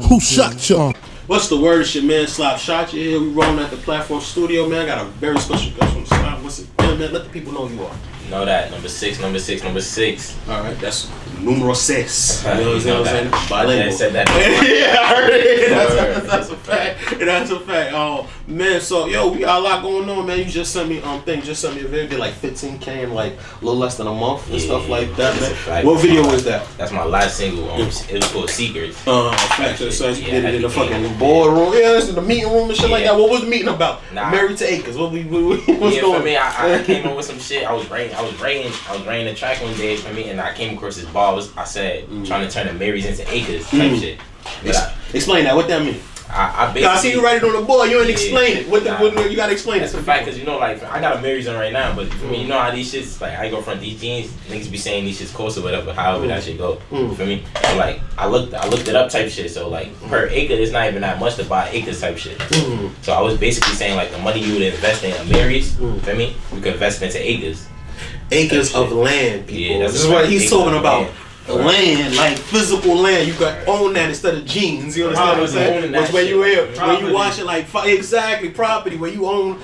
Who shot you? What's the word? It's your man Slap Shot You here. We rolling at the Platform Studio, man. I got a very special guest from Slap. What's it? Yeah, man, let the people know who you are. You know that. Number six. Alright, that's numero seis. You know what I'm saying? I said that. Yeah, I heard it. That's a fact. That's a fact. Oh, man, so, yo, we got a lot going on, man. You just sent me a video, did like 15K in like a little less than a month and stuff like that, man. What video was that? That's my last single. It was called Secrets. Fact. So you did it in the fucking boardroom. Yeah, this is the meeting room and shit like that. What was the meeting about? Married to Acres. What's going for me, I came up with some shit. I was writing the track one day for me, and I came across this bar. I said trying to turn the Marys into Acres type shit. But explain that. What that mean? I see you write it on the board. You ain't explain it. What you gotta explain it. That's a fact, cause you know, like I got a Marys on right now, but for me, you know how these shits like I ain't go front these jeans. Niggas be saying these shits cost or whatever. However that shit go. For me, so like I looked it up type shit. So like per acre, it's not even that much to buy acres type shit. So I was basically saying like the money you would invest in a Marys, for me, you could invest into acres. Acres of land, people. Yeah, this is what he's talking about. Land, like physical land, you can own that instead of jeans. You understand what I'm saying? Which when you watch it like exactly property, where you can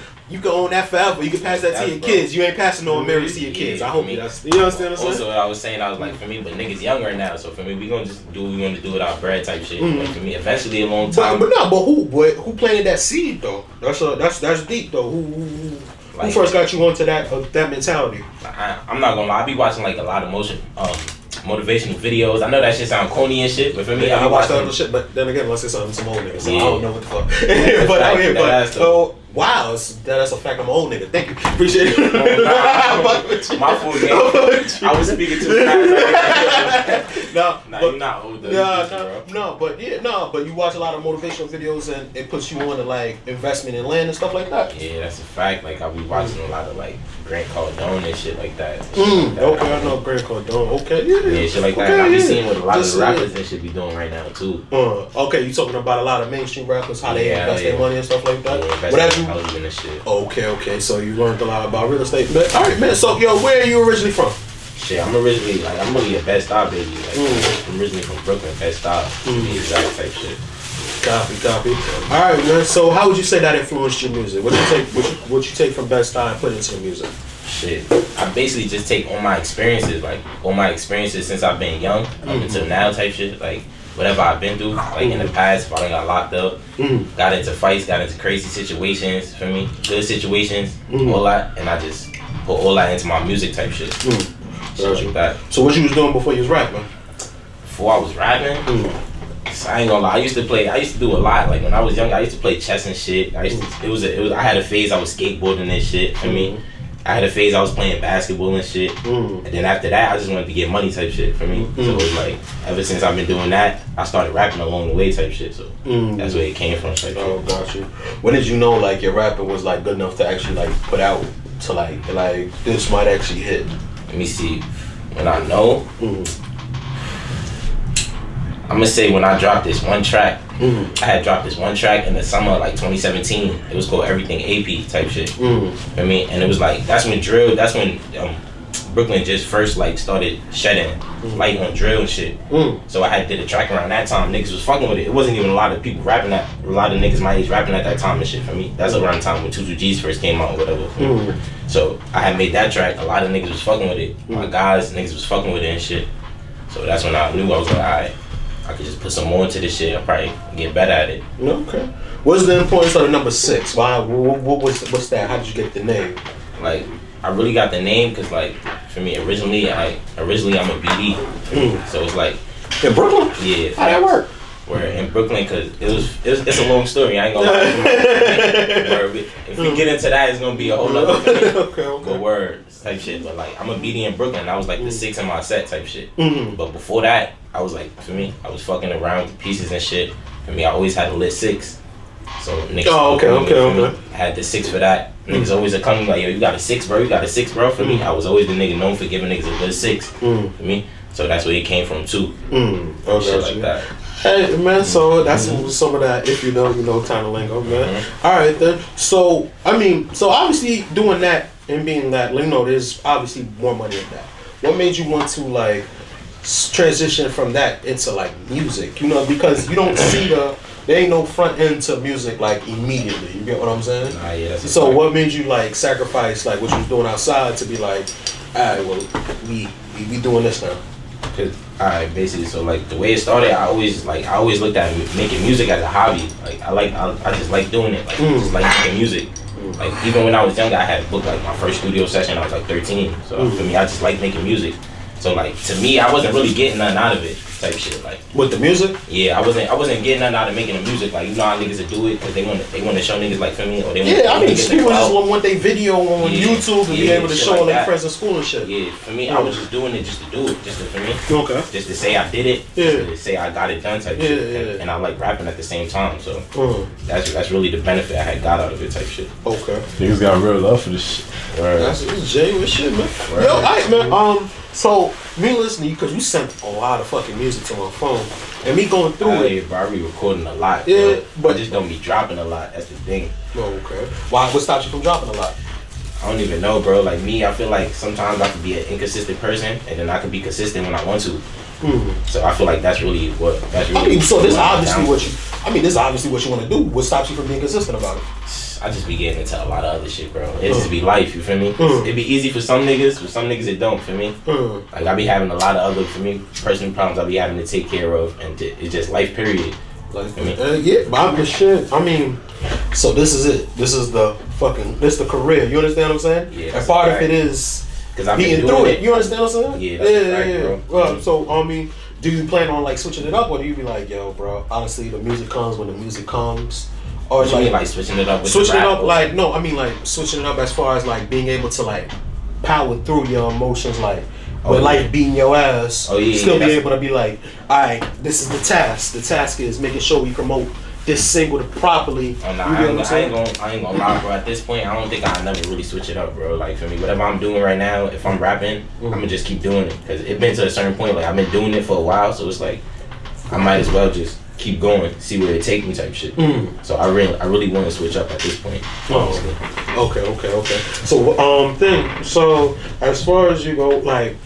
own that forever. You can pass that to your kids. You ain't passing no Marys to your kids. I hope you understand what I'm saying. Also, what I was saying, I was like, for me, but niggas young right now, so for me, we gonna just do what we want to do with our bread type shit. Like for me, eventually a long time. But who planted that seed though? That's deep though. Who first got you onto that mentality? I'm not gonna lie. I be watching like a lot of motivational videos. I know that shit sound corny and shit, but for me, I watch that other shit. But then again, let's say something some old niggas. So I don't know what the fuck. Wow, that's a fact. I'm an old nigga. Thank you, appreciate it. My fault, game. I was speaking too fast. You're not old. But you watch a lot of motivational videos and it puts you on to like investment in land and stuff like that. Yeah, that's a fact. Like I be watching a lot of like Grant Cardone and shit like that. Okay, I know Grant Cardone. Okay, yeah, shit like that. And I be seeing what a lot of the rappers and shit be doing right now too. Okay, you talking about a lot of mainstream rappers, how they invest their money and stuff like that. Housing and shit. Okay, so you learned a lot about real estate. Alright, man, so yo, where are you originally from? Shit, I'm really a Bed-Stuy baby. Like, I'm originally from Brooklyn, Bed-Stuy. The exact type shit. Copy. Alright, man, so how would you say that influenced your music? What you take from Bed-Stuy and put into the music? Shit, I basically just take all my experiences since I've been young up until now type shit, like whatever I've been through, like in the past, if I done got locked up, got into fights, got into crazy situations, for me, good situations, all that, and I just put all that into my music type shit. Shit like that. So what you was doing before you was rapping? Before I was rapping, I ain't gonna lie, I used to do a lot. Like when I was young, I used to play chess and shit. I had a phase I was skateboarding and shit, for me. I had a phase I was playing basketball and shit, and then after that I just wanted to get money type shit for me. So it was like ever since I've been doing that, I started rapping along the way type shit. So that's where it came from. Type shit. Got you. When did you know like your rapping was like good enough to actually like put out to like this might actually hit? Let me see. When I know, I'm gonna say when I dropped this one track. I had dropped this one track in the summer of like 2017. It was called Everything AP type shit. I mean, and it was like that's when Brooklyn just first like started shedding light on drill and shit. So I had did a track around that time. Niggas was fucking with it. It wasn't even a lot of people rapping that. A lot of niggas my age rapping at that time and shit for me. That's around the time when 22Gs first came out or whatever. So I had made that track. A lot of niggas was fucking with it. My guys, niggas was fucking with it and shit. So that's when I knew I was like, alright, I could just put some more into this shit. I'll probably get better at it. Okay. What's the importance of the number 6? Why? What's that? How did you get the name? Like, I really got the name because, like, for me, originally I'm a BD. So it's like in Brooklyn. Yeah. How that work? Where in Brooklyn, because it's a long story. I ain't gonna lie. If we get into that, it's gonna be a whole other thing. Okay. But words type shit. But like, I'm a BD in Brooklyn. I was like the 6 in my set type shit. But before that, I was like, for me, I was fucking around with pieces and shit. For me, I always had a lit 6. So niggas okay. I had the 6 for that. Niggas always coming like, yo, you got a 6, bro. You got a 6, bro. For me, I was always the nigga known for giving niggas a good 6. For me. So that's where it came from too. Shit like that. Hey man, so that's some of that if you know kind of lingo, man. Alright then. So obviously doing that and being that, there's obviously more money in that. What made you want to like transition from that into like music? You know, because you don't see there ain't no front end to music like immediately. You get what I'm saying? Nah, yeah, that's so what made you like sacrifice like what you was doing outside to be like, alright, well we doing this now? Cause alright, basically, so like the way it started, I always looked at making music as a hobby. Like I just like doing it. Like just like making music. Like even when I was younger, I had booked like my first studio session. I was like 13. So for me, I just like making music. So like to me, I wasn't really getting nothing out of it, type shit. Like with the music? Yeah, I wasn't getting nothing out of making the music. Like you know how niggas would do it because they want to show niggas like for me or they I mean people just want their video on YouTube and be able to show like their friends in school and shit. Yeah, for me, I was just doing it just to do it, just to, for me. Okay. Just to say I did it. Just to say I got it done type shit. And I like rapping at the same time. So that's really the benefit I had got out of it type shit. Okay. Niggas got real love for this shit. Right. That's genuine shit, man. Right. Yo, alright, man. So me listening, because you sent a lot of fucking music to my phone, and me going through it. Yeah, bro, I be recording a lot. Yeah, but I just don't be dropping a lot. That's the thing. Oh, okay. Why? What stops you from dropping a lot? I don't even know, bro. Like me, I feel like sometimes I can be an inconsistent person, and then I can be consistent when I want to. So I feel like that's really what. I mean, so this obviously what you. I mean, this is obviously what you want to do. What stops you from being consistent about it? I just be getting into a lot of other shit, bro. It just be life, you feel me? It be easy for some niggas it don't, feel me? Like I be having a lot of other, for me, personal problems I be having to take care of, and it's just life, period. Life, yeah, but I'm just shit. I mean, so this is it. This is the career. You understand what I'm saying? Yeah. And part of it is being through it. You understand what I'm saying? Yeah, that's right, bro. Well, so I mean, do you plan on like switching it up, or do you be like, yo, bro, honestly, the music comes when the music comes? Or what you mean, like switching it up with switching the rap, it up, like no, I mean like switching it up as far as like being able to like power through your emotions, like with life beating your ass, still be able to be like, alright, this is the task. The task is making sure we promote this single properly. Oh, nah, I ain't gonna lie, bro. At this point, I don't think I'll never really switch it up, bro. Like for me, whatever I'm doing right now, if I'm rapping, I'm gonna just keep doing it because it's been to a certain point. Like I've been doing it for a while, so it's like I might as well just keep going, see where it take me type shit. So I really want to switch up at this point. Okay. So as far as you go, like,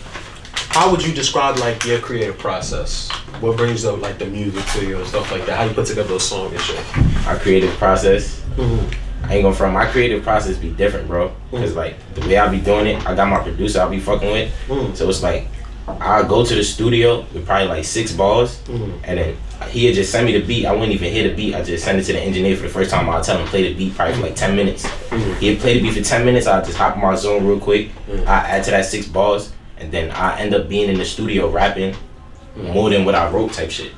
how would you describe like your creative process? What brings up like the music to you and stuff like that? How you put together a song and shit? My creative process. I ain't gonna front. My creative process be different, bro. Cause like the way I be doing it, I got my producer I be fucking with. So it's like I go to the studio with probably like 6 bars, and then he'd just send me the beat. I wouldn't even hear the beat. I just send it to the engineer for the first time. I'll tell him play the beat probably for like 10 minutes. He'd play the beat for 10 minutes. I'll just hop in my zone real quick. I add to that 6 bars, and then I end up being in the studio rapping more than what I wrote type shit.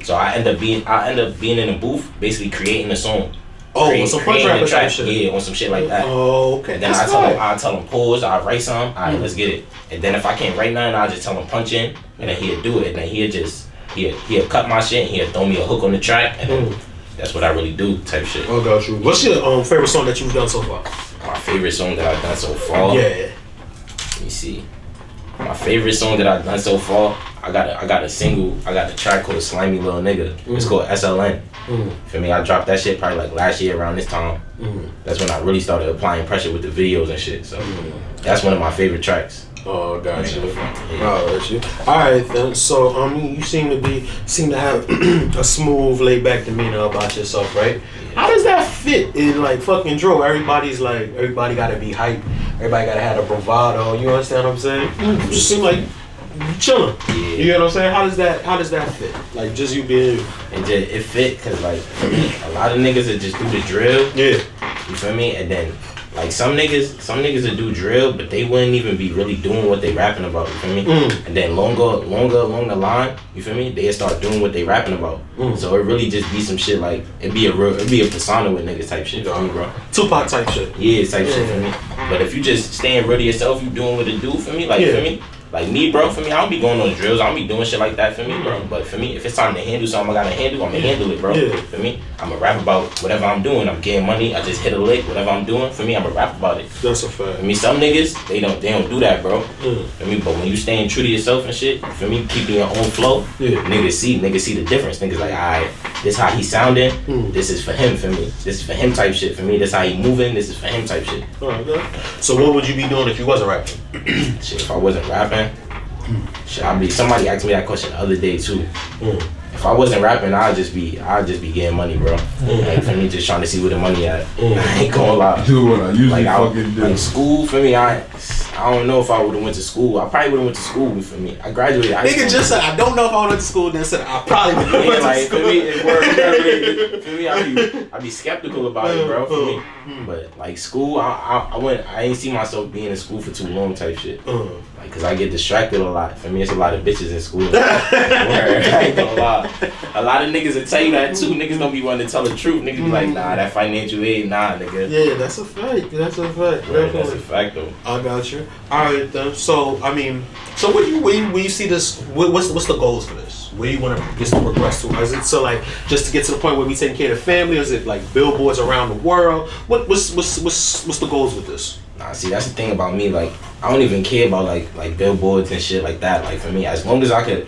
So I end up being in the booth, basically creating a song. On some punch rapper type shit. Yeah, on some shit like that. Oh, okay. And then I tell him pause, I write some, alright, let's get it. And then if I can't write nothing, I'll just tell him punch in, and then he'll do it. And then he'll cut my shit, and he'll throw me a hook on the track, and then that's what I really do type shit. Oh, got you. What's your favorite song that you've done so far? My favorite song that I've done so far? Yeah. Let me see. My favorite song that I've done so far, I got a single, I got the track called Slimy Little Nigga. It's called SLN. For me, I dropped that shit probably like last year around this time. That's when I really started applying pressure with the videos and shit. So that's one of my favorite tracks. Oh, got you. Alright then. So you seem to have a smooth, laid back demeanor about yourself, right? How does that fit in like fucking drill? Everybody gotta be hype. Everybody gotta have a bravado. You understand what I'm saying? You just seem like you chilling. Yeah. You know what I'm saying? How does that fit? Like just you being. It fit because like a lot of niggas that just do the drill. Yeah. You feel me? And then like some niggas that do drill, but they wouldn't even be really doing what they rapping about. You feel me? And then longer along the line, you feel me? They start doing what they rapping about. So it really just be some shit like it'd be a persona with niggas type shit. For me, bro. Tupac type shit. Yeah, type shit for me. But if you just staying real to yourself, you doing what it do for me, like for me. Like me, bro, for me, I don't be going on drills. I don't be doing shit like that for me, bro. But for me, if it's time to handle something I gotta handle, I'm gonna handle it, bro. For me, I'm gonna rap about whatever I'm doing. I'm getting money. I just hit a lick. Whatever I'm doing, for me, I'm gonna rap about it. That's a fact. For me, some niggas, they don't do that, bro. For me, but when you staying true to yourself and shit, for me, keeping your own flow, niggas see the difference. Niggas like, alright, this how he sounding. This is for him. For me, this is for him type shit. For me, this how he moving. This is for him type shit. So what would you be doing if you wasn't rapping? Shit, if I wasn't rapping. Shit, somebody asked me that question the other day too. If I wasn't rapping, I'd just be getting money, bro. Like for me, just trying to see where the money at. I ain't gonna lie. Do what I usually fucking do. Like school for me, I don't know if I would have went to school. I probably would have went to school for me. I graduated. Nigga just said I don't know if I went to school. Then said I probably would have went to school. For me, for me, I'd be skeptical about it, bro. For me, but like school, I ain't see myself being in school for too long, type shit. Like, cause I get distracted a lot. For me, it's a lot of bitches in school. I ain't gonna lie. A lot of niggas will tell you that too. Niggas don't be wanting to tell the truth. Niggas be like, nah, that financial aid, nah, nigga. Yeah, that's a fact. That's a fact. Right, that's a fact though. I got you. Alright then. So I mean, so when you see this, what's the goals for this? Where do you want to get to progress to? Is it so like just to get to the point where we taking care of the family? Or is it like billboards around the world? What's the goals with this? Nah, see, that's the thing about me. Like, I don't even care about like billboards and shit like that. Like for me, as long as I could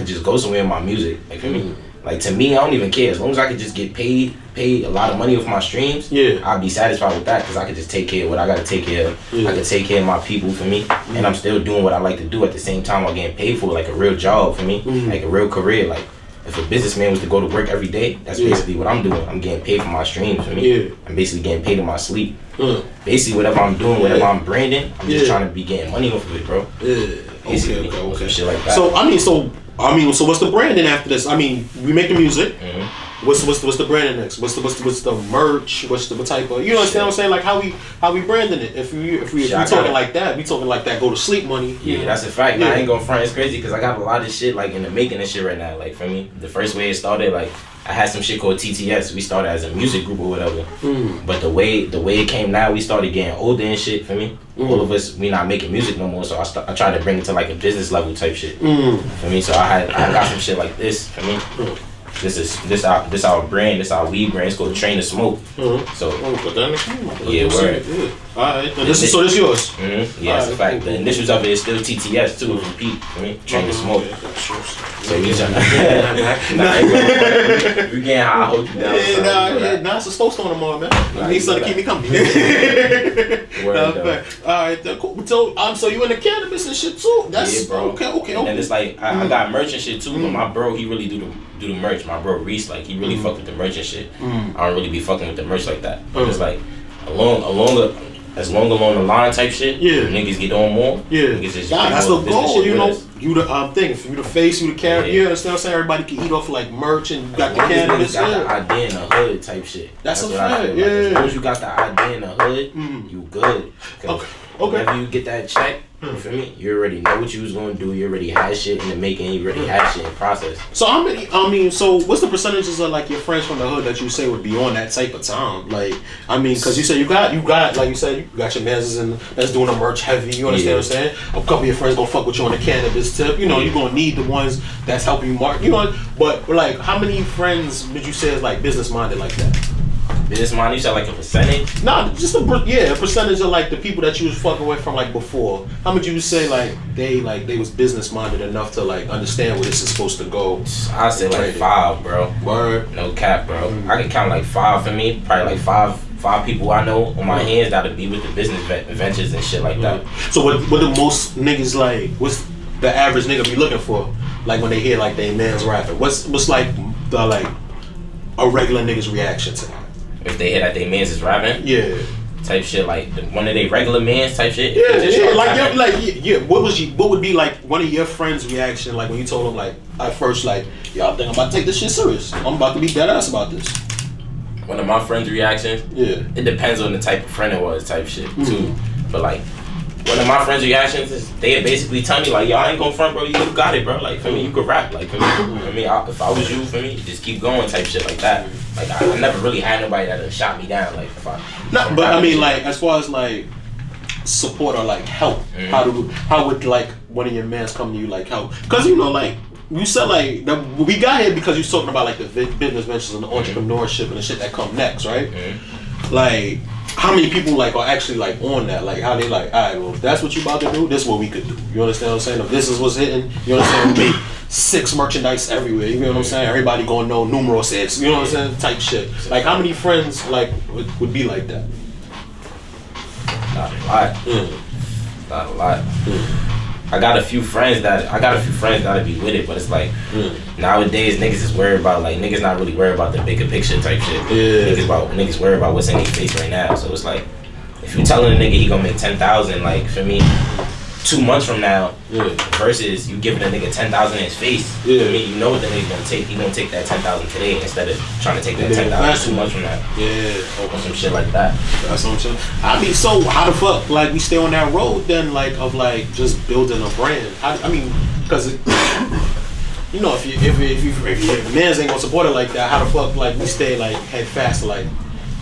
just go somewhere with my music. Like for me, like to me, I don't even care. As long as I could just get paid a lot of money with my streams. Yeah, I'd be satisfied with that because I could just take care of what I gotta take care of. I could take care of my people for me, and I'm still doing what I like to do at the same time while getting paid for like a real job for me, like a real career. Like if a businessman was to go to work every day, that's basically what I'm doing. I'm getting paid for my streams for me. I'm basically getting paid in my sleep. Basically, whatever I'm doing, whatever I'm branding, I'm just trying to be getting money off of it, bro. Basically, okay. Shit like that. So so what's the branding after this? I mean, we make the music. What's the branding next? What's the merch? What's the type of, you know what I'm saying? Like how we branding it? If we talking like that, we talking like that go to sleep money. Yeah, that's a fact. Nah, I ain't gonna front. It's crazy because I got a lot of shit like in the making of shit right now. Like for me, the first way it started, like I had some shit called TTS. We started as a music group or whatever. But the way it came now, we started getting older and shit. For me, all of us, we not making music no more. So I tried to bring it to like a business level type shit. For me, so I got some shit like this. For me. This our brand. This our weed brand. It's called Train to Smoke. So put that in the camera. Yeah, word. Alright, this is yours. Yeah, that's a fact. Cool. The initials of it is still TTS too. Repeat. Train to Smoke. So you trying we getting high, hold you down. Nah, it's a slow stone tomorrow, man. I need something to keep me company. Alright, cool. So you into cannabis and shit too? That's bro. Okay. And it's like I got merch and shit too, but my bro, he really do the merch. My bro Reese, like he really fuck with the merch and shit. I don't really be fucking with the merch like that. It's like along the line type shit. Niggas get on more. Niggas just that's the goal. You know, you the thing. If you the face, you the character. You understand what I'm saying? Everybody can eat off like merch and you got the cannabis. Got the idea in the hood type shit. That's a what fact. I feel. Like, as long as you got the idea in the hood, you good. Okay. Whenever you get that check, you feel me? You already know what you was gonna do. You already had shit in the making. You already had shit in process. So so what's the percentages of like your friends from the hood that you say would be on that type of time? Like, I mean, because you said you got like you said you got your mans and that's doing the merch heavy. You understand what I'm saying? A couple of your friends gonna fuck with you on the cannabis tip. You know, you're gonna need the ones that's helping you market. You know, but like, how many friends would you say is like business minded like that? Business minded, you said like a percentage? Nah, just a percentage of like the people that you was fucking with from like before. How much you would say like they was business minded enough to like understand where this is supposed to go? I say like 5, bro. Word. No cap, bro. I can count like 5 for me. Probably like five people I know on my hands that'll be with the business ventures and shit like that. So what do most niggas like? What's the average nigga be looking for? Like when they hear like they man's rapping, what's like the like a regular nigga's reaction to that? If they hear that they mans is rapping, type shit, like one of they regular mans type shit. What would be like one of your friends' reaction like when you told them like at first like, yo, I think I'm about to take this shit serious. I'm about to be dead ass about this. One of my friends' reactions, it depends on the type of friend it was, type shit too. But like one of my friends' reactions is they basically tell me like, yo, I ain't gonna front, bro. You got it, bro. Like for me, you could rap. Like for me, if I was you, for me, just keep going, type shit like that. Like I never really had nobody that shot me down. Like if I. No, but I mean, like as far as like support or like help, how would like one of your mans come to you like help? Because you know, like you said, like we got here because you're talking about like the business ventures and the entrepreneurship and the shit that come next, right? Like. How many people like are actually like on that? Like how they like, alright, well if that's what you about to do, this is what we could do. You understand what I'm saying? If this is what's hitting, you understand what I mean? 6 merchandise everywhere, you know what I'm saying? Everybody gonna know numero 6, you know what I'm saying? Type shit. Like how many friends like would be like that? Not a lot. Not a lot. I got a few friends that'll be with it, but it's like nowadays niggas is worried about like niggas not really worried about the bigger picture type shit. Yeah. Niggas worried about what's in their face right now. So it's like if you telling a nigga he gonna make 10,000, like for me, 2 months from now, versus you giving a nigga 10,000 in his face. I mean, you know what the nigga gonna take. He gonna take that 10,000 today instead of trying to take that 10,000 2 months from now. Yeah, or some shit like that. That's what I'm saying. I mean, so how the fuck like we stay on that road then, like of like just building a brand? I mean, because you know, if mans ain't gonna support it like that, how the fuck like we stay like head fast to like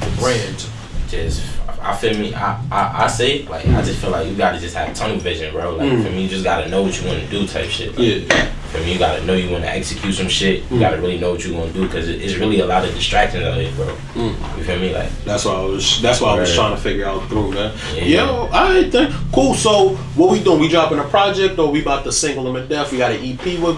the brand? Just. I feel me. I say like I just feel like you gotta just have tunnel vision, bro. Like for me, you just gotta know what you want to do, type shit. Like, for me, you gotta know you want to execute some shit. You gotta really know what you want to do because it's really a lot of distractions out here, bro. You feel me? Like that's why I was trying to figure out through, man. Yo, I think cool. So what we doing? We dropping a project or we about to single them to death? We got an EP. What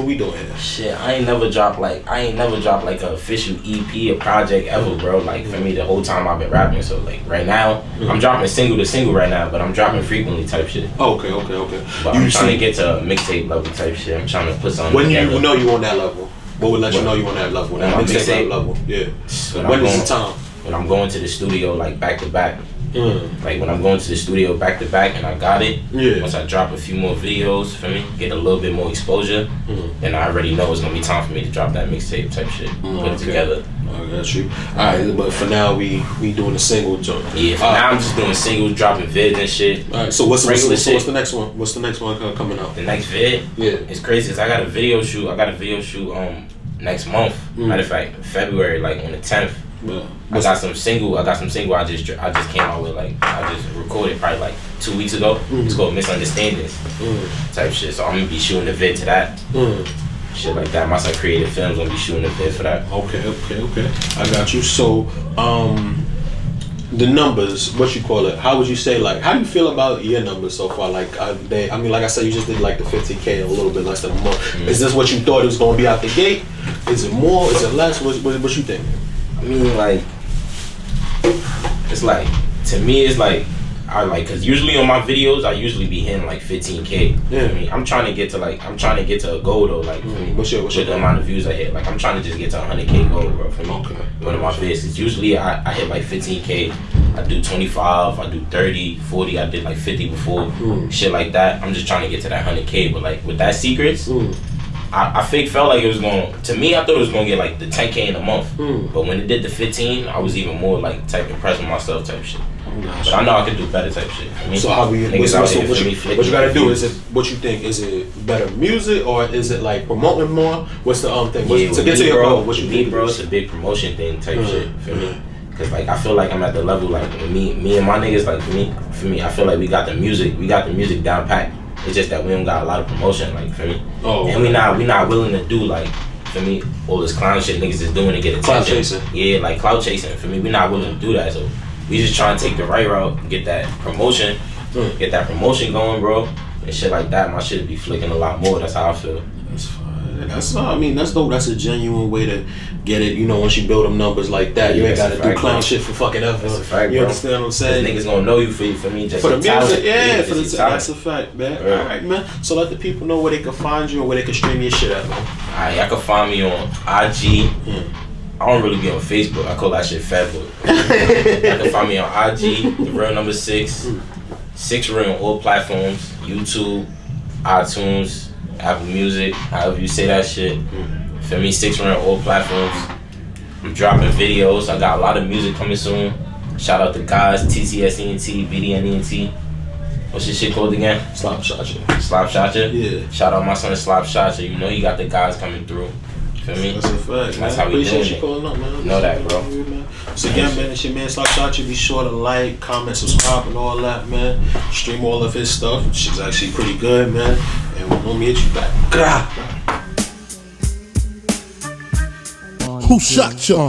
we doing here? Shit, I ain't never dropped like an official EP or project ever, bro. Like for me, the whole time I've been rapping. So like right now, I'm dropping single to single right now, but I'm dropping frequently type shit. Okay. But I'm trying to get to a mixtape level type shit. I'm trying to put something. When you know you on that level, what would let you know you on that level? That mixtape level. Yeah. When is the time? When I'm going to the studio like back to back. Like when I'm going to the studio back to back and I got it. Once I drop a few more videos for me, get a little bit more exposure, then I already know it's gonna be time for me to drop that mixtape type shit. Put it together. I got you. Alright, but for now we doing the single joint. Yeah, for now I'm just doing singles, dropping vids and shit. Alright, so what's the next one? What's the next one coming out? The next vid? Yeah. It's crazy cause I got a video shoot next month. Matter of fact, February, like on the 10th. I got some single I just came out with, like I just recorded probably like 2 weeks ago. It's called Misunderstandings type shit. So I'm gonna be shooting a vid to that. Shit like that. My son Creative Films gonna be shooting a vid for that. Okay. I got you. So the numbers, what you call it? How would you say, like, how do you feel about your numbers so far? Like, I mean, like I said, you just did like the 50K a little bit less than a month. Is this what you thought it was gonna be out the gate? Is it more? Is it less? What you think? I mean, like, it's like, to me, it's like, cause usually on my videos, I usually be hitting like 15K. Yeah. I mean, I'm trying to get to a goal though, like, with the amount of views I hit. Like, I'm trying to just get to 100K goal, bro, for me. One of my vids. Usually I hit like 15K. I do 25, I do 30, 40, I did like 50 before. Shit like that. I'm just trying to get to that 100K, but like, with that Secrets, I felt like it was to me, I thought it was going to get like the 10K in a month. But when it did the 15, I was even more like type impressed with myself type shit. But I know I could do better type shit. I mean, so what you gotta do? Is it what you think? Is it better music or is it like promoting more? What's the thing? To get to your goal, what you think? Bro, it's a big promotion thing type shit for me. Cause like I feel like I'm at the level like me and my niggas, like for me, I feel like we got the music down packed. It's just that we don't got a lot of promotion, like for me. And we not willing to do like, for me, all this clown shit niggas is doing to get attention. Clout chasing. Yeah, like clout chasing. For me, we not willing to do that. So we just trying to take the right route and get that promotion, going, bro, and shit like that. My shit be flicking a lot more. That's how I feel. That's fine. That's dope. That's a genuine way to get it. You know, once you build them numbers like that, you ain't gotta do clown shit for fucking ever. That's a fact, you bro. Understand what I'm saying? Niggas gonna know you for me just for the music. Talent. That's a fact, man. Right. All right, man. So let the people know where they can find you and where they can stream your shit at, man. Alright, y'all can find me on IG. I don't really be on Facebook. I call that shit Fatboy. Y'all can find me on IG, the real number 6. 6 real on all platforms. YouTube, iTunes, Apple Music, however you say that shit. For me, 6 real on all platforms. I'm dropping videos. I got a lot of music coming soon. Shout out to guys, TCSENT, BDNENT. What's your shit called again? Slop Shotcha. Slop Shotcha? Yeah. Shout out my son Slop Shotcha. You know he got the guys coming through. Feel me? That's a fact. That's how we doing it. Appreciate you calling up, man. You know that, bro. So again, man, it's your man Slop Shotcha. Be sure to like, comment, subscribe, and all that, man. Stream all of his stuff. Shit's actually pretty good, man. And we're gonna meet you back. Who shot you?